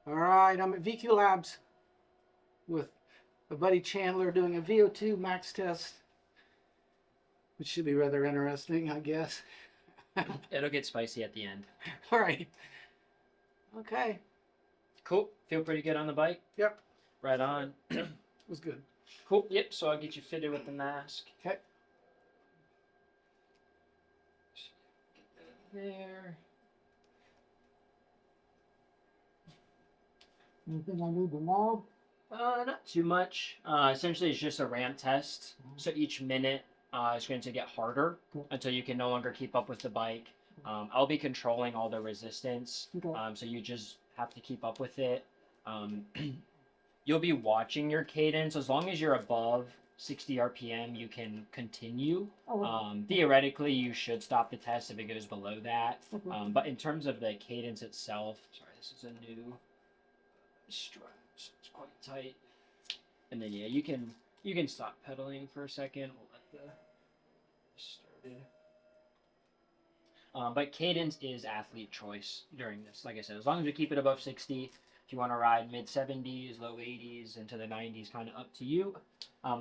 All right, I'm at VQ Labs with my buddy Chandler doing a Vo2 Max Test, which should be rather interesting, I guess. It'll get spicy at the end. All right. Okay. Cool. Feel pretty good on the bike? Yep. Right on. It was good. Cool. Yep. So I'll get you fitted with the mask. Okay. There. Anything I need to know? Not too much. Essentially, it's just a ramp test. So each minute is going to get harder until you can no longer keep up with the bike. I'll be controlling all the resistance. So you just have to keep up with it. You'll be watching your cadence. As long as you're above 60 RPM, you can continue. Theoretically, you should stop the test if it goes below that. But in terms of the cadence itself, sorry, this is a new strap. It's quite tight. And then yeah, you can stop pedaling for a second. We'll let the started. But cadence is athlete choice during this. Like I said, as long as you keep it above 60, if you want to ride mid 70s, low 80s, into the 90s, kind of up to you.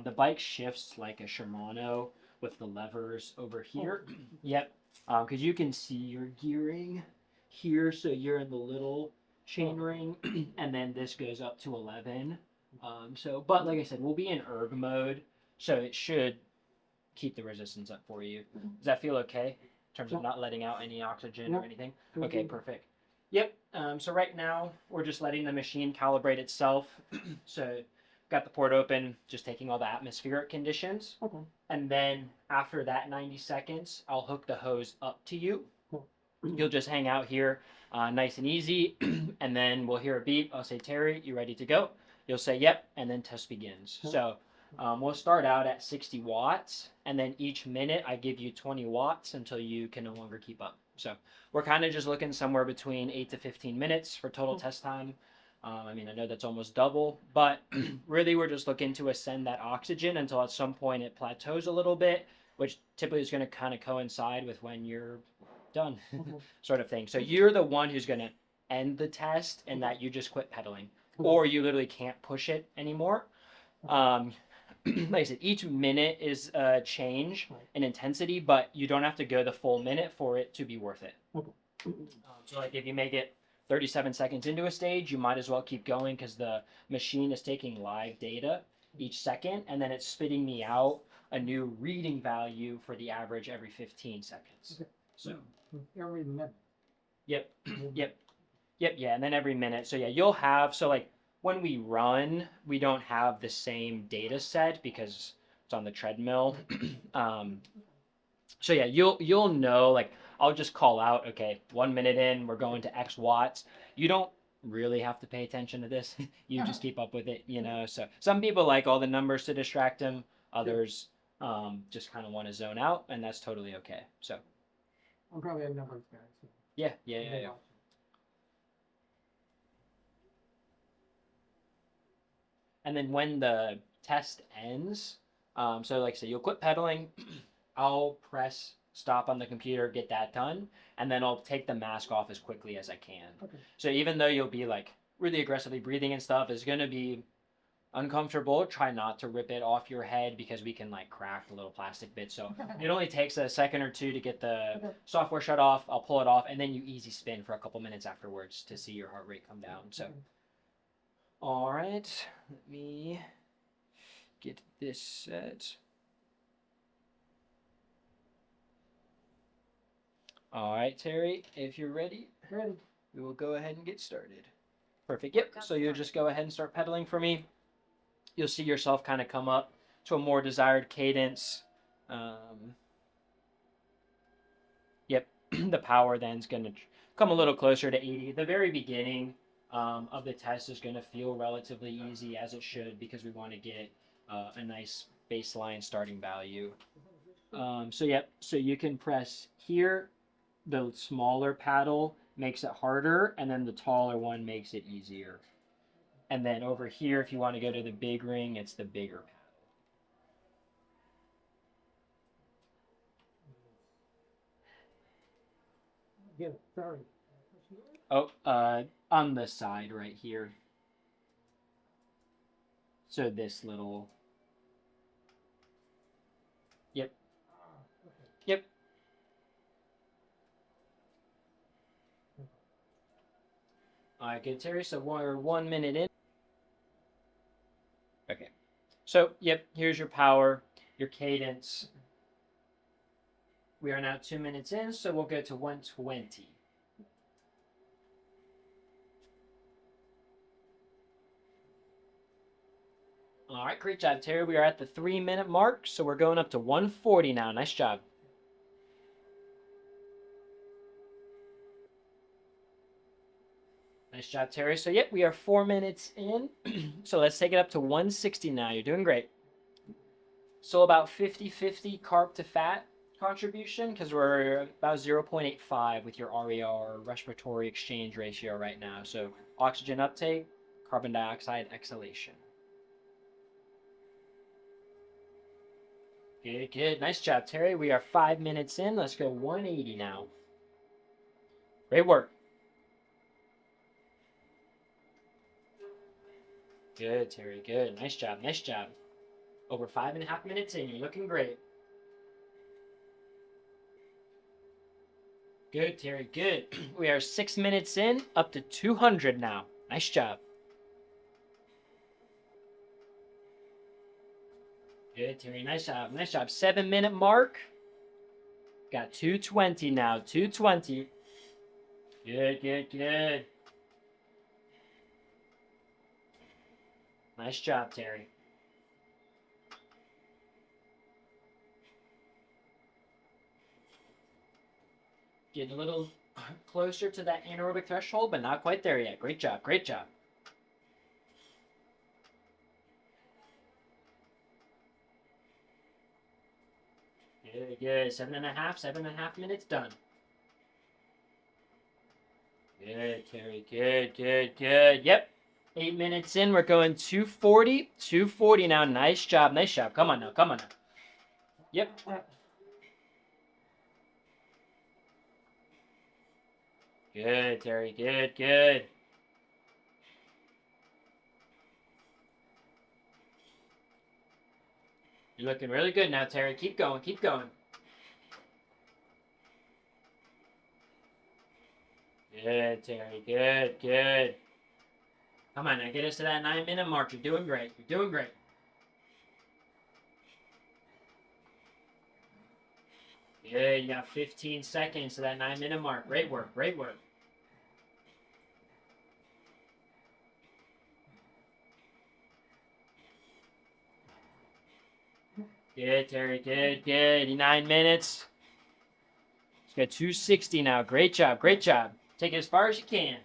The bike shifts like a Shimano with the levers over here. Yep, because you can see your gearing here, so you're in the little chain ring, and then this goes up to 11. But like I said, we'll be in erg mode, so it should keep the resistance up for you. Does that feel okay in terms of not letting out any oxygen or anything? Okay, perfect. Yep. So right now we're just letting the machine calibrate itself. So got the port open, just taking all the atmospheric conditions. And then after that 90 seconds, I'll hook the hose up to you. You'll just hang out here, nice and easy, and then we'll hear a beep. I'll say, Terry, you ready to go? You'll say, yep, and then test begins. So we'll start out at 60 watts, and then each minute I give you 20 watts until you can no longer keep up. So we're kind of just looking somewhere between 8 to 15 minutes for total test time. I mean, I know that's almost double, but really we're just looking to ascend that oxygen until at some point it plateaus a little bit, which typically is going to kind of coincide with when you're done, sort of thing. So you're the one who's going to end the test, and that you just quit pedaling, or you literally can't push it anymore. Like I said, each minute is a change in intensity, but you don't have to go the full minute for it to be worth it. So like if you make it 37 seconds into a stage, you might as well keep going, because the machine is taking live data each second, and then it's spitting me out a new reading value for the average every 15 seconds. So every minute. Yep. Yeah, and then every minute. So yeah, you'll have, so like when we run, we don't have the same data set because it's on the treadmill. So yeah, you'll know, like I'll just call out, okay, 1 minute in, we're going to X watts. You don't really have to pay attention to this. You just keep up with it, you know. So some people like all the numbers to distract them. Others just kind of want to zone out, and that's totally okay. So I'm probably a numbers guy. So. Yeah. And then when the test ends, so like I said, you'll quit pedaling. I'll press stop on the computer, get that done, and then I'll take the mask off as quickly as I can. So even though you'll be like really aggressively breathing and stuff, it's gonna be uncomfortable. Try not to rip it off your head, because we can like crack the little plastic bit. So it only takes a second or two to get the software shut off. I'll pull it off, and then you easy spin for a couple minutes afterwards to see your heart rate come down. So all right, let me get this set. All right, Terry, if you're ready, we will go ahead and get started. Perfect. Yep. So you'll just go ahead and start pedaling for me. You'll see yourself kind of come up to a more desired cadence. Yep. The power then is going to come a little closer to 80. The very beginning of the test is going to feel relatively easy, as it should, because we want to get a nice baseline starting value. So you can press here. The smaller paddle makes it harder, and then the taller one makes it easier. And then over here, if you want to go to the big ring, it's the bigger paddle. Sorry. Oh, On the side right here. So this little. Yep. Yep. All right, good, Terry. So we're 1 minute in. Okay. So, yep, here's your power, your cadence. We are now 2 minutes in, so we'll go to 120. All right, great job, Terry. We are at the 3 minute mark, so we're going up to 140 now. Nice job. Nice job, Terry. So, yep, we are 4 minutes in. So let's take it up to 160 now. You're doing great. So about 50-50 carb to fat contribution because we're about 0.85 with your RER, respiratory exchange ratio right now. So oxygen uptake, carbon dioxide exhalation. Good, good. Nice job, Terry. We are 5 minutes in. Let's go 180 now. Great work. Good, Terry. Good. Nice job. Nice job. Over 5.5 minutes in. You're looking great. Good, Terry. Good. We are 6 minutes in, up to 200 now. Nice job. Good, Terry. Nice job. Nice job. 7 minute mark. Got 220 now. 220. Good, good, good. Nice job, Terry. Getting a little closer to that anaerobic threshold, but not quite there yet. Great job. Great job. Good, good. 7.5 minutes done. Good, Terry. Good, good, good. Yep. 8 minutes in, we're going 240. 240 now. Nice job. Nice job. Come on now. Come on now. Yep. Good, Terry. Good, good. You're looking really good now, Terry. Keep going. Keep going. Good, Terry. Good, good. Come on now. Get us to that 9 minute mark. You're doing great. You're doing great. Good. You got 15 seconds to that 9 minute mark. Great work. Great work. Good, Terry. Good, good. 9 minutes. Let's go 260 now. Great job. Great job. Take it as far as you can.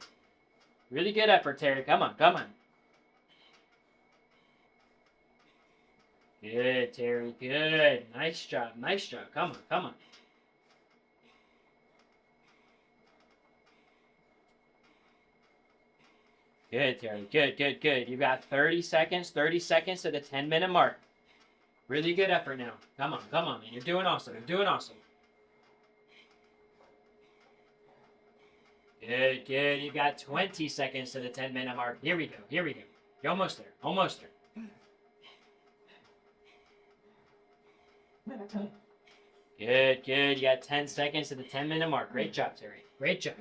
Really good effort, Terry. Come on. Come on. Good, Terry. Good. Nice job. Nice job. Come on. Come on. Good, Terry. Good, good, good. You've got 30 seconds. 30 seconds to the 10 minute mark. Really good effort now. Come on. Come on, man. You're doing awesome. You're doing awesome. Good, good. You've got 20 seconds to the 10 minute mark. Here we go. Here we go. You're almost there. Almost there. Good, good. You got 10 seconds to the 10 minute mark. Great job, Terry. Great job.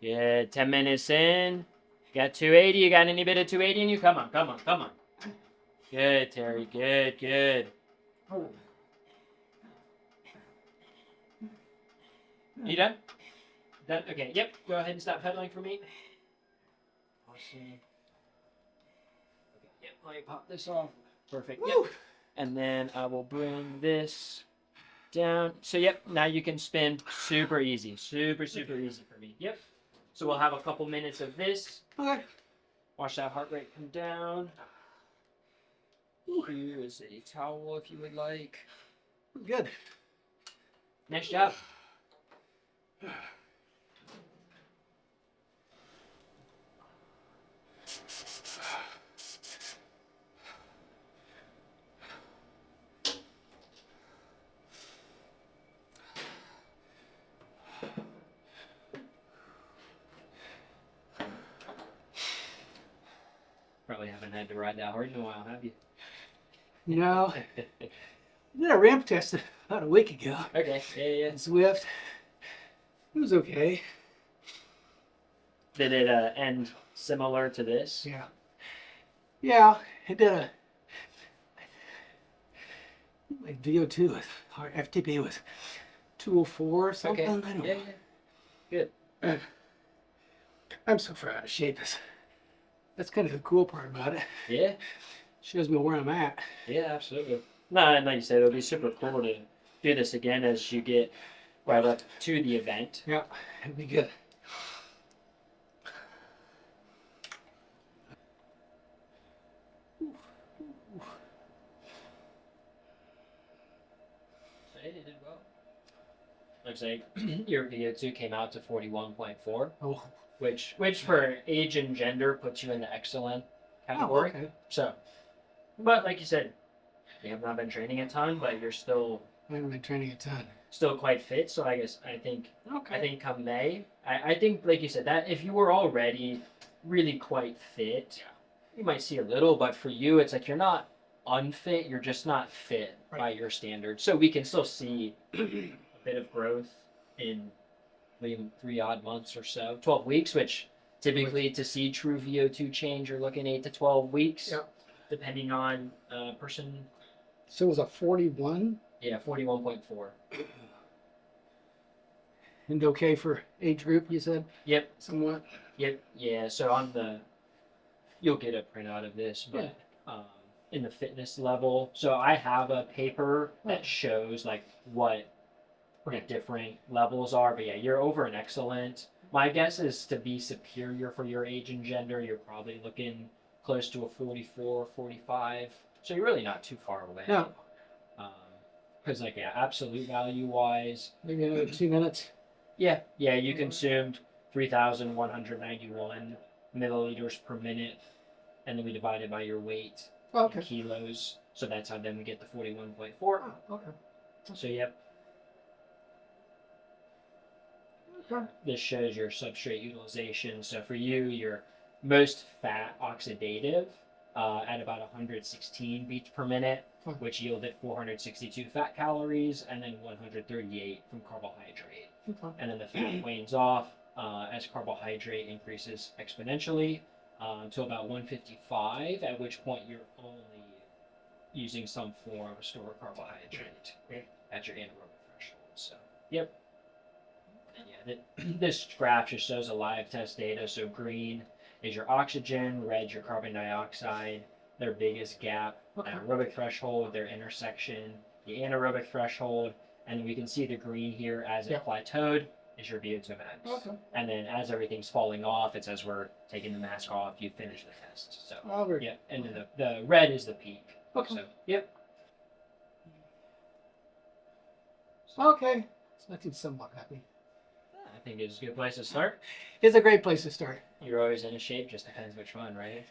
Good. 10 minutes in. You got 280. You got any bit of 280 in you? Come on, come on, come on. Good, Terry. Good, good. You done? Done? Okay, yep. Go ahead and stop pedaling for me. Awesome. Okay, yep. Let me pop this off. Perfect. Yep. And then I will bring this down. So, yep. Now you can spin super easy. Super, super easy for me. Yep. So we'll have a couple minutes of this. Okay. Watch that heart rate come down. Here is a towel if you would like. Good. Nice job. Haven't had to ride that hard in a while, have you? No, I did a ramp test about a week ago. Okay. Yeah. In Zwift. It was okay. Did it end similar to this? Yeah. Yeah, it did a. My VO2 was, or FTP was 204 or something. Okay. I don't Yeah. know. Good. I'm so far out of shape. That's kind of the cool part about it. Yeah. Shows me where I'm at. Yeah, absolutely. No, and like you said, it'll be super cool to do this again as you get right up to the event. Yeah, it'd be good. So you did well. Looks like your VO2 came out to 41.4, Oh, which for age and gender puts you in the excellent category. okay. So, but like you said, you have not been training a ton, but you're still I haven't been training a ton. quite fit. So I think Okay. come May, I think like you said that if you were already really quite fit, you might see a little, but for you, it's like you're not unfit, you're just not fit by your standards. So we can still see a bit of growth in three odd months or so, 12 weeks, which typically to see true VO2 change, you're looking 8 to 12 weeks, Yeah. depending on person. So it was a 41 Yeah, 41.4. and okay for age group, you said? Yep. Somewhat. Yep. Yeah. So on the, you'll get a printout of this, but in the fitness level, so I have a paper that shows like what the different levels are. But yeah, you're over an excellent. My guess is to be superior for your age and gender, you're probably looking close to a 44, 45. So you're really not too far away. No. Because like yeah, absolute value wise, Maybe another 2 minutes. yeah, you consumed 3,191 milliliters per minute, and then we divide it by your weight in kilos. So that's how then we get the 41.4. Oh, okay. So yep. This shows your substrate utilization. So for you, your most fat oxidative at about 116 beats per minute, which yielded 462 fat calories, and then 138 from carbohydrate. And then the fat wanes off as carbohydrate increases exponentially to about 155, at which point you're only using some form of stored carbohydrate at your anaerobic threshold. So, yep. And yeah, this graph just shows a live test data. So green is your oxygen, red your carbon dioxide, their biggest gap, anaerobic threshold, their intersection, the anaerobic threshold, and we can see the green here as it plateaued is your VO2 max. Okay. And then as everything's falling off, it's as we're taking the mask off, you finish the test. So yeah, and then the red is the peak. Okay. So yep. Okay. So that seems somewhat happy. I think it's a good place to start. It's a great place to start. You're always in a shape, just depends which one, right?